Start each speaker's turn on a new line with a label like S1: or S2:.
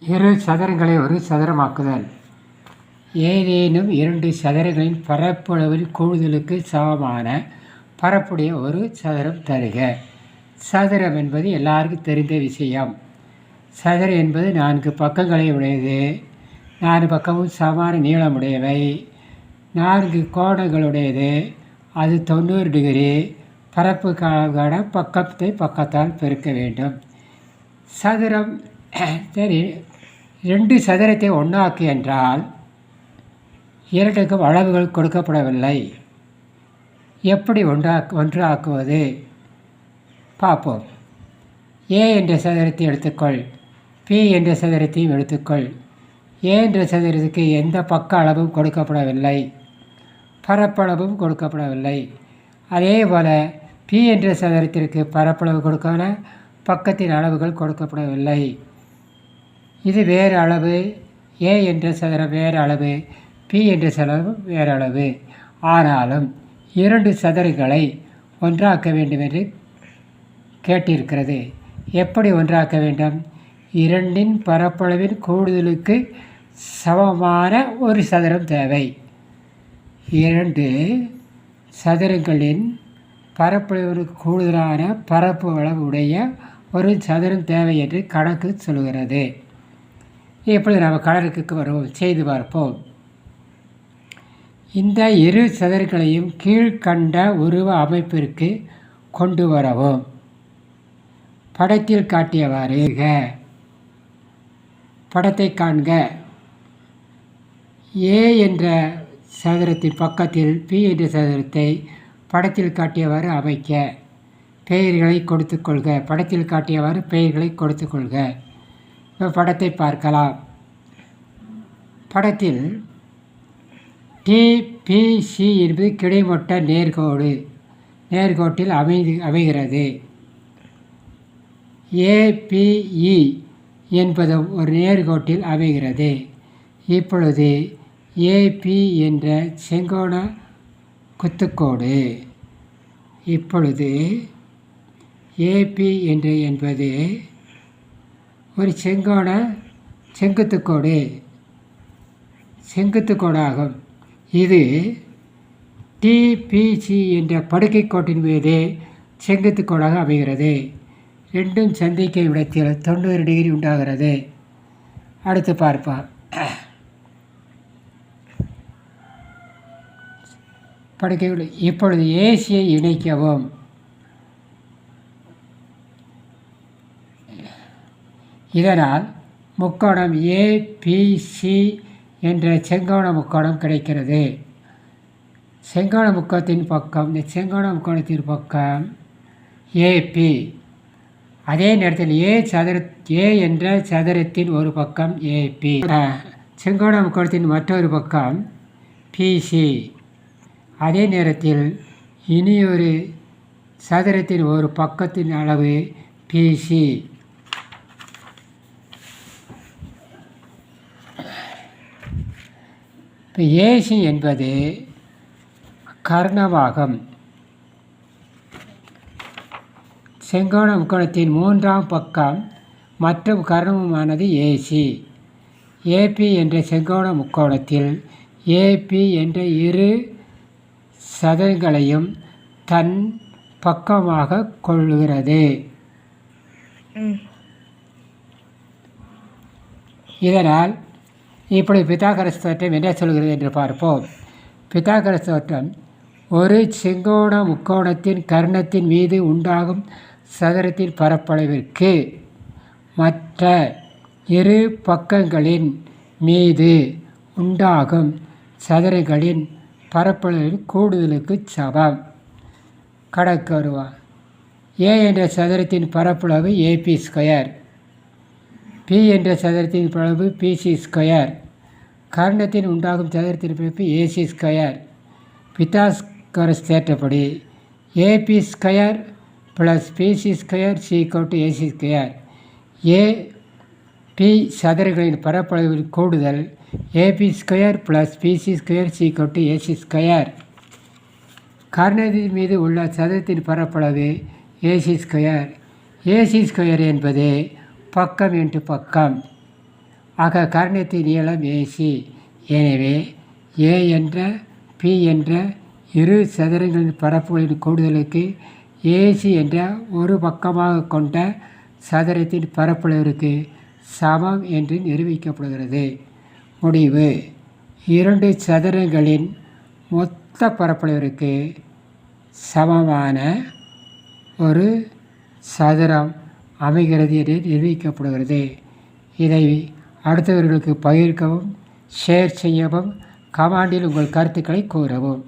S1: இரு சதுரங்களை ஒரு சதுரமாக்குதல். ஏதேனும் இரண்டு சதுரங்களின் பரப்பளவில் கூடுதலுக்கு சமமான பரப்புடைய ஒரு சதுரம் தருக. சதுரம் என்பது எல்லாருக்கும் தெரிந்த விஷயம். சதுரம் என்பது 4 பக்கங்களை உடையது. 4 பக்கமும் சமமான நீளமுடையவை. 4 கோணங்களுடையது. அது 90 டிகிரி. பரப்புக்கான பக்கத்தை பக்கத்தால் பெருக்க வேண்டும். சதுரம் சரி, 2 சதுரத்தை ஒன்றாக்கு என்றால் 2க்கும் அளவுகள் கொடுக்கப்படவில்லை. எப்படி ஒன்று ஆக்குவது பார்ப்போம். ஏ என்ற சதுரத்தை எடுத்துக்கொள், பி என்ற சதுரத்தையும் எடுத்துக்கொள். ஏ என்ற சதுரத்துக்கு எந்த பக்க அளவும் கொடுக்கப்படவில்லை, பரப்பளவும் கொடுக்கப்படவில்லை. அதே போல் பி என்ற சதுரத்திற்கு பரப்பளவு கொடுக்கல, பக்கத்தின் அளவுகள் கொடுக்கப்படவில்லை. இது வேறு அளவு. ஏ என்ற சதுரம் வேறு அளவு, பி என்ற சதுரம் வேறு அளவு. ஆனாலும் 2 சதுரங்களை ஒன்றாக்க வேண்டும் என்று கேட்டிருக்கிறது. எப்படி ஒன்றாக்க வேண்டும்? 2ன் பரப்பளவின் கூடுதலுக்கு சமமான ஒரு சதுரம் தேவை. 2 சதுரங்களின் பரப்பளவிற்கு கூடுதலான பரப்பு அளவுடைய ஒரு சதுரம் தேவை என்று கணக்கு சொல்கிறது. இப்பொழுது நம்ம கணக்குக்கு வருவோம், செய்து பார்ப்போம். இந்த இரு சதுரங்களையும் கீழ்கண்ட உருவ அமைப்பிற்கு கொண்டு வரவும். படத்தில் காட்டியவாறு படத்தை காண்க. ஏ என்ற சதுரத்தின் பக்கத்தில் பி என்ற சதுரத்தை படத்தில் காட்டியவாறு அமைக்க. பெயர்களை கொடுத்துக்கொள்க. படத்தில் காட்டியவாறு பெயர்களை கொடுத்துக்கொள்க. இப்போ படத்தை பார்க்கலாம். படத்தில் டிபிசி என்பது கிடைமட்ட நேர்கோட்டில் அமைகிறது. ஏபிஇ என்பதும் ஒரு நேர்கோட்டில் அமைகிறது. இப்பொழுது ஏபி என்ற செங்கோண குத்துக்கோடு, இப்பொழுது ஏபி என்பது ஒரு செங்குத்துக்கோடாகும். இது டிபிசி என்ற படுக்கை கோட்டின் மீது செங்குத்துக்கோடாக அமைகிறது. ரெண்டும் சந்திக்கும் இடத்தில் 90 டிகிரி உண்டாகிறது. அடுத்து பார்ப்போம். படுக்கை இப்பொழுது ஏசியை இணைக்கவும். இதனால் முக்கோணம் ஏபிசி என்ற செங்கோண முக்கோணம் கிடைக்கிறது. செங்கோண முக்கோணத்தின் பக்கம், இந்த செங்கோண முக்கோணத்தின் பக்கம் ஏபி. அதே நேரத்தில் ஏ என்ற சதுரத்தின் ஒரு பக்கம் ஏபி. செங்கோண முக்கோணத்தின் மற்றொரு பக்கம் பிசி. அதே நேரத்தில் இனியொரு சதுரத்தின் ஒரு பக்கத்தின் அளவு பிசி. இப்போ ஏசி என்பது கர்ணமாகும். செங்கோண முக்கோணத்தின் 3ஆம் பக்கம் மற்றும் கர்ணமுமானது ஏசி. ஏபி என்ற செங்கோண முக்கோணத்தில் ஏபி என்ற இரு சதுரங்களையும் தன் பக்கமாக கொள்கிறது. இதனால் இப்படி பித்தாகரஸ் தேற்றம் என்ன சொல்கிறது என்று பார்ப்போம். பித்தாகரஸ் தேற்றம் ஒரு செங்கோண முக்கோணத்தின் கர்ணத்தின் மீது உண்டாகும் சதுரத்தின் பரப்பளவிற்கு மற்ற இரு பக்கங்களின் மீது உண்டாகும் சதுரங்களின் பரப்பளவின் கூடுதலுக்கு சமம். கணக்கு வருவான். ஏ என்ற சதுரத்தின் பரப்பளவு ஏபி ஸ்கொயர், பி என்ற சதுரத்தின் பரப்பளவு பிசி ஸ்கொயர், கர்ணத்தின் உண்டாகும் சதுரத்தின் பரப்பு ஏசி ஸ்கொயர். பித்தாகரஸ் தேற்றப்படி AB square plus BC square = AC square. AB சதுரங்களின் பரப்பளவில் கூடுதல் AB square plus BC square = AC square. கர்ணத்தின் மீது உள்ள சதுரத்தின் பரப்பளவு ஏசி ஸ்கொயர். ஏசி ஸ்கொயர் என்பது பக்கம் இன்ட்டு பக்கம். ஆக கர்ணத்தின் நீளம் ஏசி. எனவே ஏ என்ற பி என்ற இரு சதுரங்களின் பரப்புகளின் கூடுதலுக்கு ஏசி என்ற ஒரு பக்கமாக கொண்ட சதுரத்தின் பரப்பளவிற்கு சமம் என்று நிரூபிக்கப்படுகிறது. முடிவு: இரண்டு சதுரங்களின் மொத்த பரப்பளவிற்கு சமமான ஒரு சதுரம் அமைகிறது என்று நிரூபிக்கப்படுகிறது. இதை அடுத்தவர்களுக்கு பகிர்க்கவும், ஷேர் செய்யவும், கமெண்டில் உங்கள் கருத்துக்களை கூறவும்.